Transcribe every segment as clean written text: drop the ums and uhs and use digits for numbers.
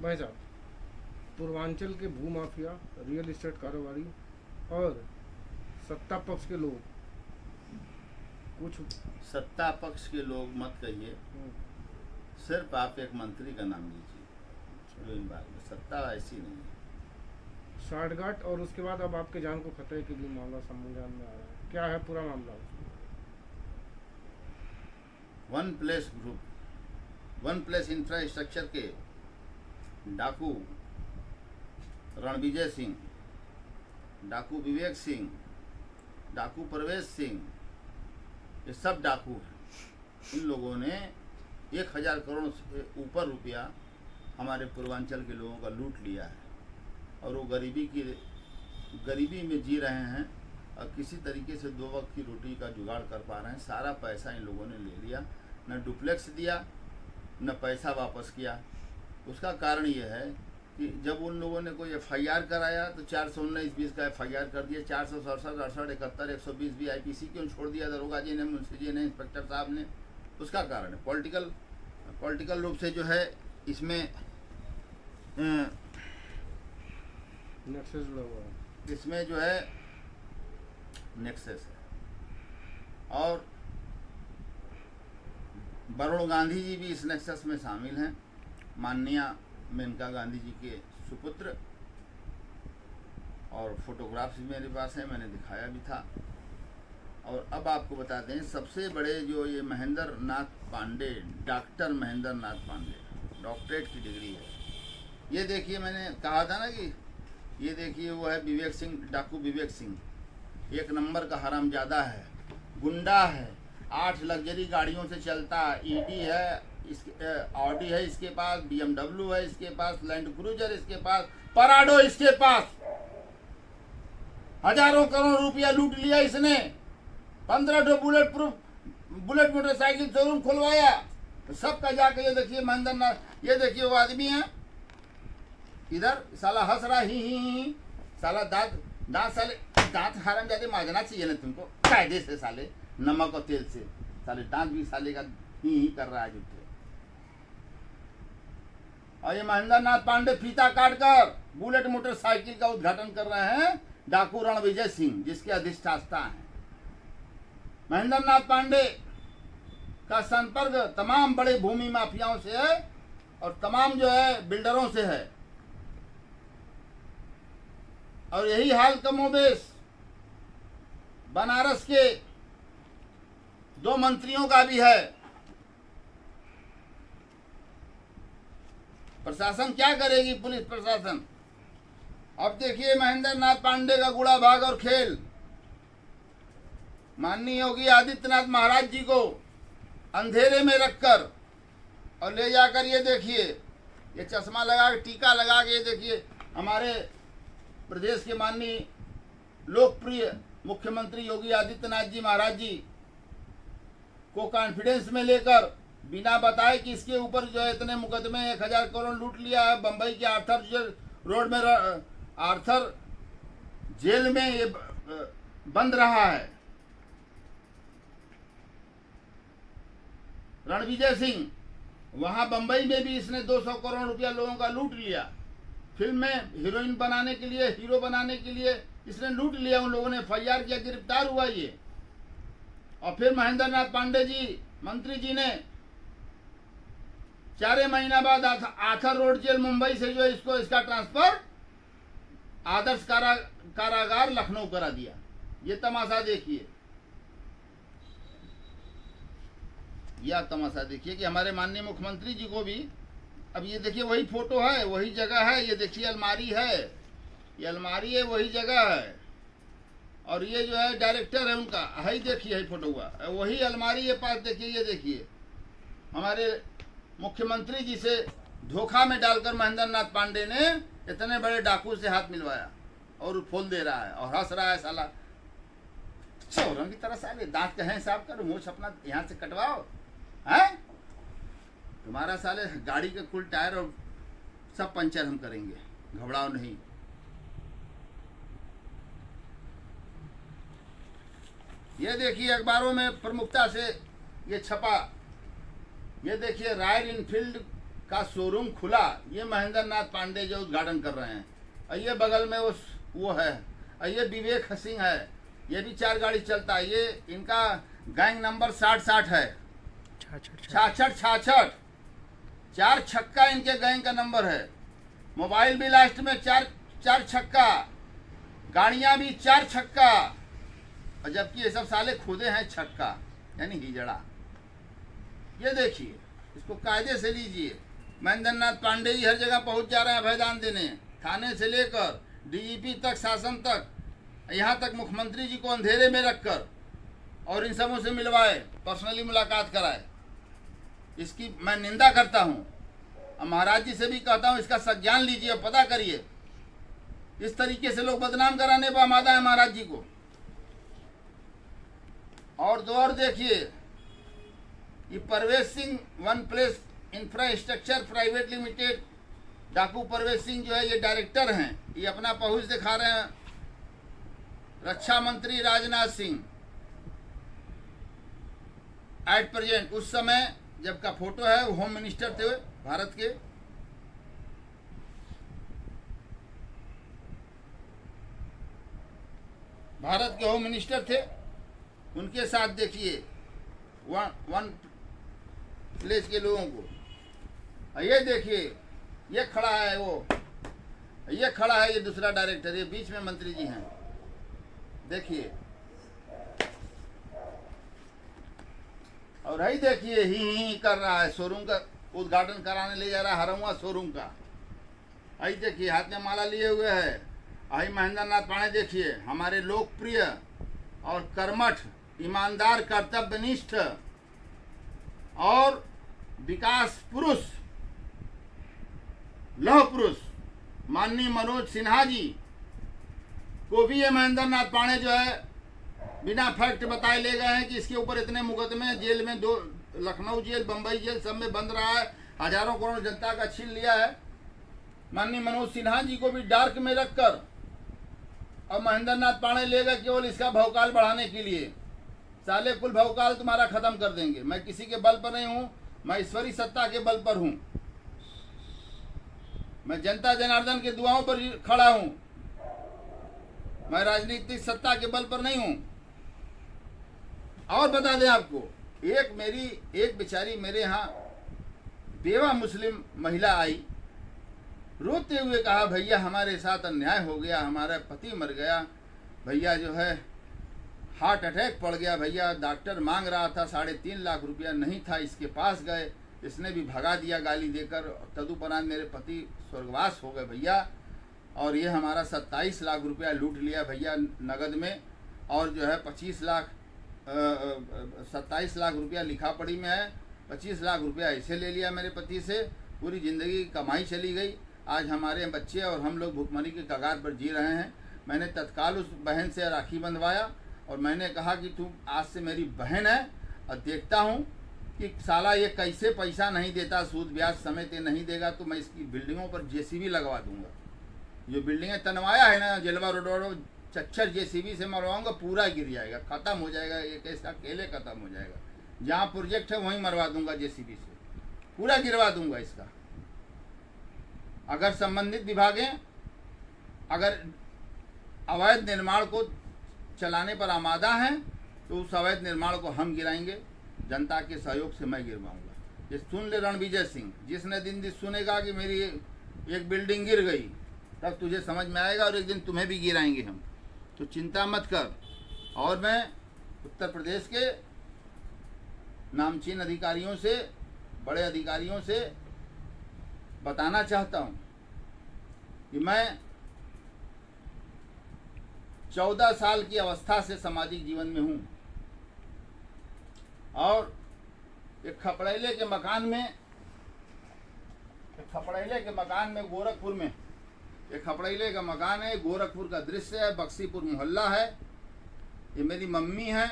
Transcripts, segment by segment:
भाई साहब, पूर्वांचल के भूमाफिया, रियल एस्टेट कारोबारी और सत्ता पक्ष के लोग कुछ। सत्ता पक्ष के लोग मत कहिए, सिर्फ आप एक मंत्री का नाम लीजिए जो इन बात में, सत्ता ऐसी नहीं है। साठगांठ और उसके बाद अब आपके जान को खतरे के लिए मामला संज्ञान में आ रहा है, क्या है पूरा मामला? One place group, one place infrastructure के डाकू रणविजय सिंह, डाकू विवेक सिंह, डाकू प्रवेश सिंह, ये सब डाकू हैं। इन लोगों ने 1000 करोड़ से ऊपर रुपया हमारे पूर्वांचल के लोगों का लूट लिया है और वो गरीबी में जी रहे हैं और किसी तरीके से 2 वक्त की रोटी का जुगाड़ कर पा रहे हैं। सारा पैसा इन लोगों ने ले लिया, न डुप्लेक्स दिया न पैसा वापस किया। उसका कारण ये है कि जब उन लोगों ने कोई FIR कराया तो 419-20 का FIR कर दिया, 467, 68, 71, 120 भी IPC क्यों छोड़ दिया दरोगा जी ने, मुंशी जी ने, इंस्पेक्टर साहब ने? उसका कारण है पॉलिटिकल रूप से जो है इसमें नेक्सस जुड़ा हुआ है, इसमें जो है नेक्सस है। और वरुण गांधी जी भी इस नेक्सस में शामिल हैं, माननीय मेनका गांधी जी के सुपुत्र, और फोटोग्राफ्स भी मेरे पास है, मैंने दिखाया भी था। और अब आपको बता दें, सबसे बड़े जो ये महेंद्र नाथ पांडे, डॉक्टर महेंद्र नाथ पांडे, डॉक्टरेट की डिग्री है। ये देखिए, मैंने कहा था ना कि ये देखिए वो है विवेक सिंह, डाकू विवेक सिंह, 1 नंबर का हरामजादा है, गुंडा है, 8 लग्जरी गाड़ियों से चलता है, ED है, इसके ऑडी है इसके पास, BMW है इसके पास, लैंड क्रूजर इसके पास, पराडो इसके पास। हजारों करोड़ रुपया लूट लिया इसने, 15 बुलेट मोटरसाइकिल शोरूम खुलवाया। तो सबका जाके ये देखिए महेंद्र नाथ, ये देखिए वो आदमी है इधर, साला हंस रहा ही। साला दांत साले दांत हराम जाते माजना चाहिए ना तुमको कायदे से, साले नमक और तेल से, साले दांत भी साले का ही कर रहा है जुटे। और ये महेंद्र नाथ पांडे फीता काटकर बुलेट मोटरसाइकिल का उद्घाटन कर रहे हैं, डाकू रणविजय सिंह जिसके अधिष्ठाता हैं। महेंद्र नाथ पांडे का संपर्क तमाम बड़े भूमि माफियाओं से है और तमाम जो है बिल्डरों से है। और यही हाल कमोबेश बनारस के 2 मंत्रियों का भी है। प्रशासन क्या करेगी, पुलिस प्रशासन? अब देखिए महेंद्र नाथ पांडे का गुड़ा भाग और खेल। माननीय योगी आदित्यनाथ महाराज जी को अंधेरे में रखकर और ले जाकर, ये देखिए, ये चश्मा लगा के, टीका लगा के, ये देखिए हमारे प्रदेश के माननीय लोकप्रिय मुख्यमंत्री योगी आदित्यनाथ जी महाराज जी को कॉन्फिडेंस में लेकर बिना बताए कि इसके ऊपर जो है इतने मुकदमे, 1000 करोड़ लूट लिया है, बंबई के आर्थर रोड में, आर्थर जेल में ये बंद रहा है। रणविजय सिंह, वहां बंबई में भी इसने 200 करोड़ रुपया लोगों का लूट लिया। फिल्म में हीरोइन बनाने के लिए, हीरो बनाने के लिए इसने लूट लिया। उन लोगों ने FIR किया, गिरफ्तार हुआ ये। और फिर महेंद्र नाथ पांडे जी, मंत्री जी ने 4 महीना बाद आर्थर रोड जेल मुंबई से जो है इसका ट्रांसफर आदर्श कारागार लखनऊ करा दिया। ये तमाशा देखिए, यह तमाशा देखिए कि हमारे माननीय मुख्यमंत्री जी को भी, अब ये देखिए वही फोटो है, वही जगह है, ये देखिए अलमारी है, ये अलमारी है, वही जगह है। और ये जो है डायरेक्टर है उनका, है देखिए, है फोटो हुआ, वही अलमारी है पास, देखिए, ये देखिए। हमारे मुख्यमंत्री जी से धोखा में डालकर महेंद्र नाथ पांडे ने इतने बड़े डाकू से हाथ मिलवाया और फोल दे रहा है और हंस रहा है। साला चौरों की तरह, साले दांत कहें साफ करो, मुँह अपना यहाँ से कटवाओ, है तुम्हारा साले गाड़ी के कुल टायर और सब पंचर हम करेंगे, घबराओ नहीं। ये देखिए अखबारों में प्रमुखता से ये छपा, ये देखिए रॉयल इनफील्ड का शोरूम खुला। ये महेंद्र नाथ पांडे जो उद्घाटन कर रहे हैं। और ये बगल में वो है, और ये विवेक सिंह है, ये भी 4 गाड़ी चलता है। ये इनका गैंग नंबर 60 है, 66 4 छक्का इनके गैंग का नंबर है। मोबाइल भी लास्ट में 4 छक्का, गाड़ियां भी 4 छक्का, और जबकि ये सब साले खुदे हैं छक्का, यानी हिजड़ा। ये देखिए, इसको कायदे से लीजिए। महेंद्र नाथ पांडे जी हर जगह पहुंच जा रहे हैं अभयदान देने, थाने से लेकर डीजीपी तक, शासन तक, यहाँ तक मुख्यमंत्री जी को अंधेरे में रखकर और इन सबों से मिलवाए, पर्सनली मुलाकात कराए। इसकी मैं निंदा करता हूँ। और महाराज जी से भी कहता हूँ, इसका संज्ञान लीजिए, पता करिए। इस तरीके से लोग बदनाम कराने पर आमादा है महाराज जी को। और तो और देखिए, ये Parvez Singh one place infrastructure private limited, डाकू परवेज सिंह जो है ये डायरेक्टर हैं। ये अपना पहुंच दिखा रहे हैं रक्षा मंत्री राजनाथ सिंह एट प्रेजेंट। उस समय जब का फोटो है, वो होम मिनिस्टर थे भारत के। भारत के होम मिनिस्टर थे, उनके साथ देखिए वन प्लेस के लोगों को। ये देखिए, ये खड़ा है, वो ये खड़ा है, ये दूसरा डायरेक्टर, ये बीच में मंत्री जी हैं। देखिए, और यही देखिए, ही कर रहा है, शोरूम का उद्घाटन कराने ले जा रहा है, हरमुआ शोरूम का। यही देखिए, हाथ में माला लिए हुए है। आई महेंद्र नाथ पांडे देखिए, हमारे लोकप्रिय और कर्मठ, ईमानदार, कर्तव्यनिष्ठ और विकास पुरुष, लौह पुरुष माननीय मनोज सिन्हा जी को भी ये महेंद्र नाथ पांडे जो है बिना फैक्ट बताए ले गए हैं कि इसके ऊपर इतने मुकदमे, जेल में 2 लखनऊ जेल, बंबई जेल, सब में बंद रहा है, हजारों करोड़ जनता का छीन लिया है। माननीय मनोज सिन्हा जी को भी डार्क में रखकर और महेंद्र नाथ पांडे ले गए केवल इसका भौकाल बढ़ाने के लिए। साले कुल भौकाल तुम्हारा खत्म कर देंगे। मैं किसी के बल पर नहीं हूं, मैं ईश्वरी सत्ता के बल पर हूं। मैं जनता जनार्दन के दुआओं पर खड़ा हूं, मैं राजनीतिक सत्ता के बल पर नहीं हूं। और बता दें आपको, एक बेचारी मेरे यहाँ बेवा मुस्लिम महिला आई, रोते हुए कहा, भैया हमारे साथ अन्याय हो गया, हमारा पति मर गया, भैया जो है हार्ट अटैक पड़ गया, भैया डॉक्टर मांग रहा था 3.5 लाख रुपया, नहीं था, इसके पास गए, इसने भी भगा दिया गाली देकर, तदुपरांत मेरे पति स्वर्गवास हो गए भैया, और ये हमारा 27 लाख रुपया लूट लिया भैया नगद में, और जो है 27 लाख रुपया लिखा पड़ी में है, 25 लाख रुपया ऐसे ले लिया मेरे पति से, पूरी ज़िंदगी की कमाई चली गई। आज हमारे बच्चे और हम लोग भुखमरी के कगार पर जी रहे हैं। मैंने तत्काल उस बहन से राखी बंधवाया और मैंने कहा कि तू आज से मेरी बहन है, और देखता हूँ कि साला ये कैसे पैसा नहीं देता, सूद ब्याज समय पे नहीं देगा, तो मैं इसकी बिल्डिंगों पर जेसीबी लगवा दूंगा। जो बिल्डिंगें तनवाया है ना जेलवा रोड, चच्छर जेसीबी से मरवाऊंगा, पूरा गिर जाएगा, ख़त्म हो जाएगा, एक ऐसा अकेले ख़त्म हो जाएगा। जहाँ प्रोजेक्ट है वहीं मरवा दूंगा जेसीबी से, पूरा गिरवा दूंगा इसका। अगर संबंधित विभागें अगर अवैध निर्माण को चलाने पर आमादा हैं तो उस अवैध निर्माण को हम गिराएंगे, जनता के सहयोग से मैं गिरवाऊंगा। ये सुन ले रणविजय सिंह, जिसने दिन सुनेगा कि मेरी एक बिल्डिंग गिर गई, तब तुझे समझ में आएगा, और एक दिन तुम्हें भी गिराएंगे हम, तो चिंता मत कर। और मैं उत्तर प्रदेश के नामचीन अधिकारियों से, बड़े अधिकारियों से बताना चाहता हूँ कि मैं 14 साल की अवस्था से सामाजिक जीवन में हूँ, और एक खपड़ैले के मकान में गोरखपुर में एक खपड़ैले का मकान है, गोरखपुर का दृश्य है, बक्सीपुर मोहल्ला है। ये मेरी मम्मी है,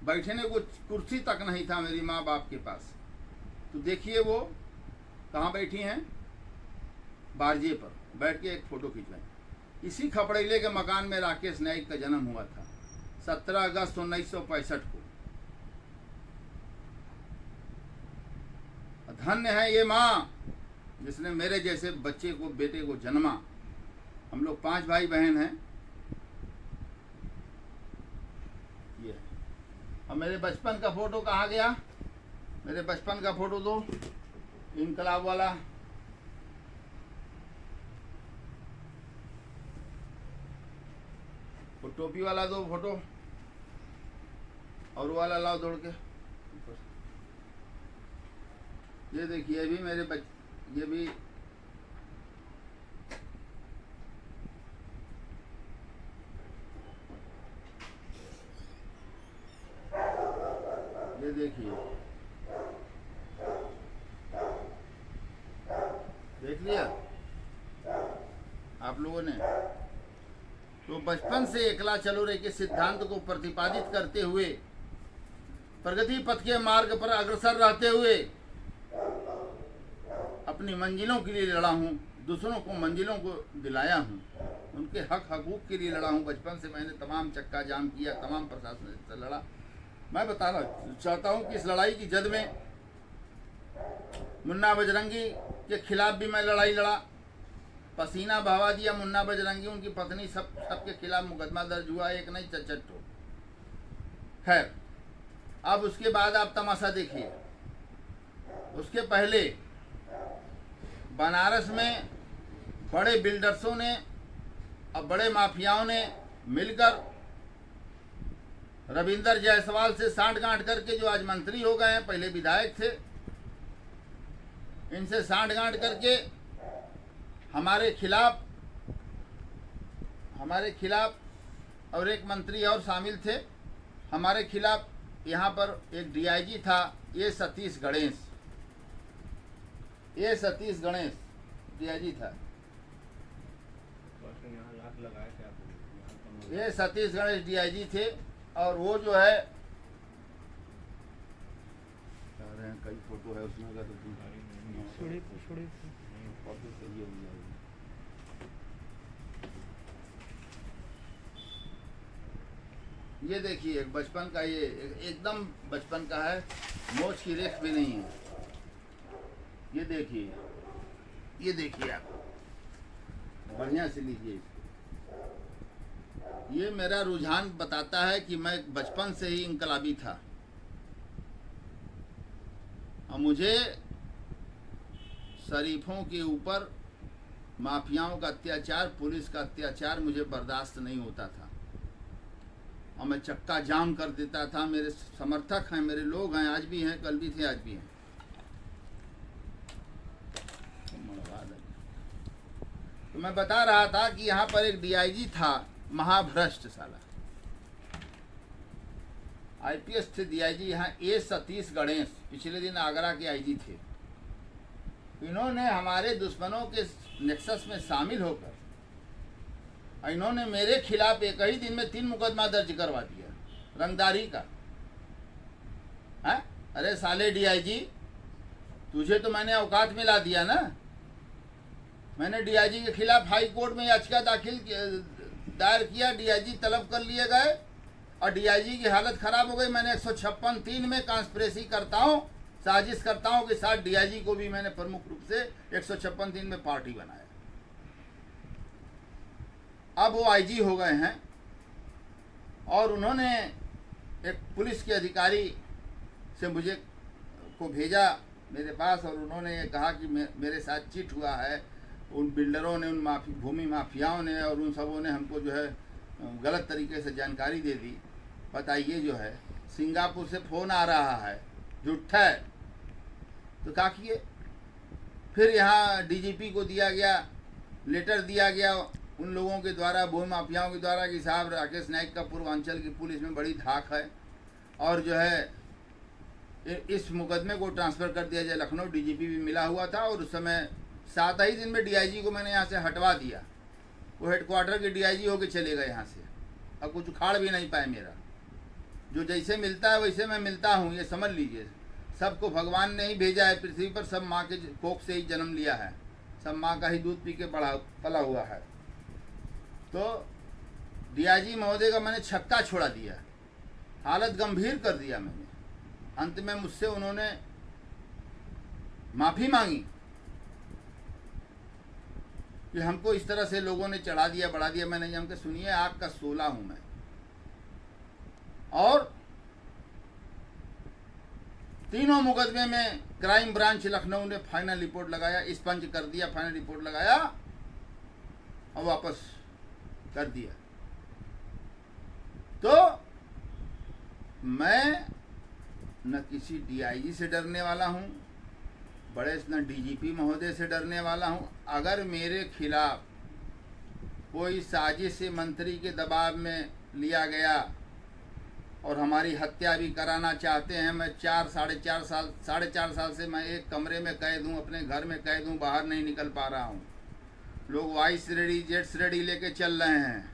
बैठने को कुर्सी तक नहीं था मेरी माँ बाप के पास, तो देखिए वो कहाँ बैठी हैं, बारजे पर बैठ के एक फ़ोटो खिंचवाई। इसी खपड़ैले के मकान में राकेश नाइक का जन्म हुआ था 17 अगस्त 1965 को। धन्य है ये माँ जिसने मेरे जैसे बच्चे को, बेटे को जन्मा। हम लोग 5 भाई बहन हैं। ये अब मेरे बचपन का फोटो कहाँ गया? मेरे बचपन का फोटो दो, इनकलाब वाला। वो टोपी वाला दो फोटो, और वो वाला लाओ दौड़ के। ये देखिए, ये भी मेरे ये भी ये देखिए, देख लिया आप लोगों ने। तो बचपन से एकला चलो रे के सिद्धांत को प्रतिपादित करते हुए प्रगति पथ के मार्ग पर अग्रसर रहते हुए अपनी मंजिलों के लिए लड़ा हूँ, दूसरों को मंजिलों को दिलाया हूँ, उनके हक हकूक के लिए लड़ा हूँ। बचपन से मैंने तमाम चक्का जाम किया, तमाम प्रशासन से लड़ा। मैं बताना चाहता हूँ कि इस लड़ाई की जद में मुन्ना बजरंगी के खिलाफ भी मैं लड़ाई लड़ा। पसीना बहवा दिया मुन्ना बजरंगी, उनकी पत्नी, सबके खिलाफ मुकदमा दर्ज हुआ, एक नहीं चचट्टो। खैर, अब उसके बाद आप तमाशा देखिए। उसके पहले बनारस में बड़े बिल्डर्सों ने और बड़े माफियाओं ने मिलकर रविंदर जायसवाल से सांठ-गांठ करके, जो आज मंत्री हो गए हैं, पहले विधायक थे, इनसे सांठ-गांठ करके हमारे खिलाफ और एक मंत्री और शामिल थे। हमारे खिलाफ यहाँ पर एक डीआईजी था, ये सतीश गणेश डीआईजी था। ये सतीश गणेश डीआईजी थे। और वो जो है, कई फोटो है उसमें का, तो ये देखिए, एक बचपन का, ये एकदम बचपन का है, मोच की रेख भी नहीं है। ये देखिए आप बढ़िया से लीजिए। ये मेरा रुझान बताता है कि मैं बचपन से ही इनकलाबी था और मुझे शरीफों के ऊपर माफियाओं का अत्याचार, पुलिस का अत्याचार मुझे बर्दाश्त नहीं होता था और मैं चक्का जाम कर देता था। मेरे समर्थक हैं, मेरे लोग हैं, आज भी हैं, कल भी थे, आज भी हैं। तो मैं बता रहा था कि यहाँ पर एक डीआईजी था, महाभ्रष्ट साला, आईपीएस थे डीआईजी यहाँ, ए सतीश गणेश, पिछले दिन आगरा के आईजी थे। इन्होंने हमारे दुश्मनों के नेक्सस में शामिल होकर इन्होंने मेरे खिलाफ एक ही दिन में 3 मुकदमा दर्ज करवा दिया, रंगदारी का। है? अरे साले डीआईजी, तुझे तो मैंने औकात में ला दिया ना। मैंने डीआईजी के खिलाफ हाई कोर्ट में याचिका दायर किया, डीआईजी तलब कर लिए गए और डीआईजी की हालत खराब हो गई। मैंने 156(3) में कांस्पिरेसी करता हूँ, साजिश करता हूँ के साथ डीआईजी को भी मैंने प्रमुख रूप से 156(3) में पार्टी बनाया। अब वो आईजी हो गए हैं और उन्होंने एक पुलिस के अधिकारी से मुझे को भेजा मेरे पास और उन्होंने ये कहा कि मेरे साथ चीट हुआ है। उन बिल्डरों ने, उन भूमि माफियाओं ने और उन सबों ने हमको जो है गलत तरीके से जानकारी दे दी। बताइए, जो है सिंगापुर से फ़ोन आ रहा है, झूठा है। तो क्या किए, फिर यहाँ डीजीपी को दिया गया, लेटर दिया गया उन लोगों के द्वारा, भूमि माफियाओं के द्वारा कि साहब राकेश नाइक का पूर्वांचल की पुलिस में बड़ी धाक है और जो है इस मुकदमे को ट्रांसफ़र कर दिया जाए लखनऊ। डीजीपी भी मिला हुआ था और उस समय 7 ही दिन में डीआईजी को मैंने यहाँ से हटवा दिया। वो हेडक्वार्टर के डीआईजी होके चले गए यहाँ से और कुछ उखाड़ भी नहीं पाए मेरा। जो जैसे मिलता है वैसे मैं मिलता हूँ, ये समझ लीजिए। सबको भगवान ने ही भेजा है पृथ्वी पर, सब माँ के कोख से ही जन्म लिया है, सब माँ का ही दूध पी के पला हुआ है। तो डीआईजी महोदय का मैंने छक्का छोड़ा दिया, हालत गंभीर कर दिया मैंने। अंत में मुझसे उन्होंने माफ़ी मांगी कि हमको इस तरह से लोगों ने चढ़ा दिया, बढ़ा दिया। मैंने जम के सुनिए, आग का 16 हूं मैं, और तीनों मुकदमे में क्राइम ब्रांच लखनऊ ने फाइनल रिपोर्ट लगाया, स्पंज कर दिया, फाइनल रिपोर्ट लगाया और वापस कर दिया। तो मैं न किसी डीआईजी से डरने वाला हूं, बड़े न डीजीपी महोदय से डरने वाला हूं। अगर मेरे खिलाफ कोई साजिश से मंत्री के दबाव में लिया गया और हमारी हत्या भी कराना चाहते हैं, मैं 4.5 साल से मैं एक कमरे में कैद हूँ, अपने घर में कैद हूँ, बाहर नहीं निकल पा रहा हूँ। लोग वाइस रेडी, जेट्स रेडी लेके चल रहे हैं,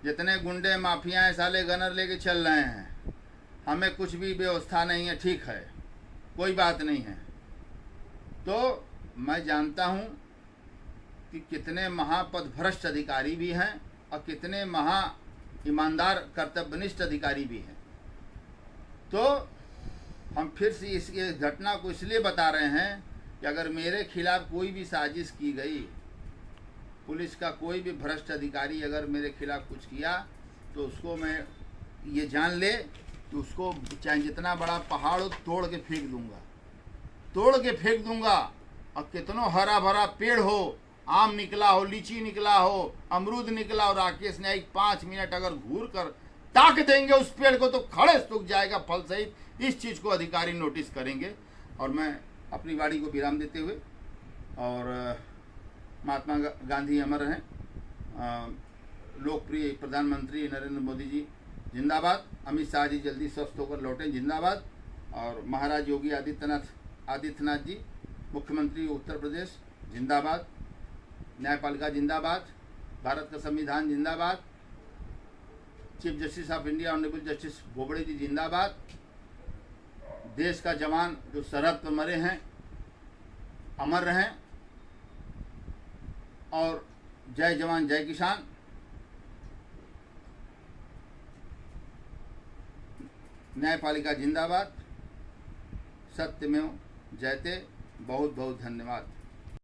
जितने गुंडे माफिया हैं साले गनर लेके चल रहे हैं। हमें कुछ भी व्यवस्था नहीं है, ठीक है, कोई बात नहीं है। तो मैं जानता हूँ कि कितने महापदभ्रष्ट अधिकारी भी हैं और कितने महा ईमानदार कर्तव्यनिष्ठ अधिकारी भी हैं। तो हम फिर से इस घटना को इसलिए बता रहे हैं कि अगर मेरे खिलाफ कोई भी साजिश की गई, पुलिस का कोई भी भ्रष्ट अधिकारी अगर मेरे खिलाफ कुछ किया, तो उसको मैं ये जान ले कि उसको चाहे जितना बड़ा पहाड़ हो तोड़ के फेंक दूंगा, तोड़ के फेंक दूंगा। और कितनों हरा भरा पेड़ हो, आम निकला हो, लीची निकला हो, अमरूद निकला हो, राकेश ने 5 मिनट अगर घूर कर ताक देंगे उस पेड़ को तो खड़े सूख जाएगा फल सहित। इस चीज़ को अधिकारी नोटिस करेंगे। और मैं अपनी वाणी को विराम देते हुए, और महात्मा गांधी अमर हैं, लोकप्रिय प्रधानमंत्री नरेंद्र मोदी जी जिंदाबाद, अमित शाह जी जल्दी स्वस्थ होकर लौटें जिंदाबाद, और महाराज योगी आदित्यनाथ जी मुख्यमंत्री उत्तर प्रदेश जिंदाबाद, न्यायपालिका जिंदाबाद, भारत का संविधान जिंदाबाद, chief justice of India honourable justice Bobde ji जिंदाबाद, देश का जवान जो सरहद पर मरे हैं अमर रहें, और जय जवान जय किसान। न्यायपालिका जिंदाबाद, सत्यमेव जयते। बहुत बहुत धन्यवाद।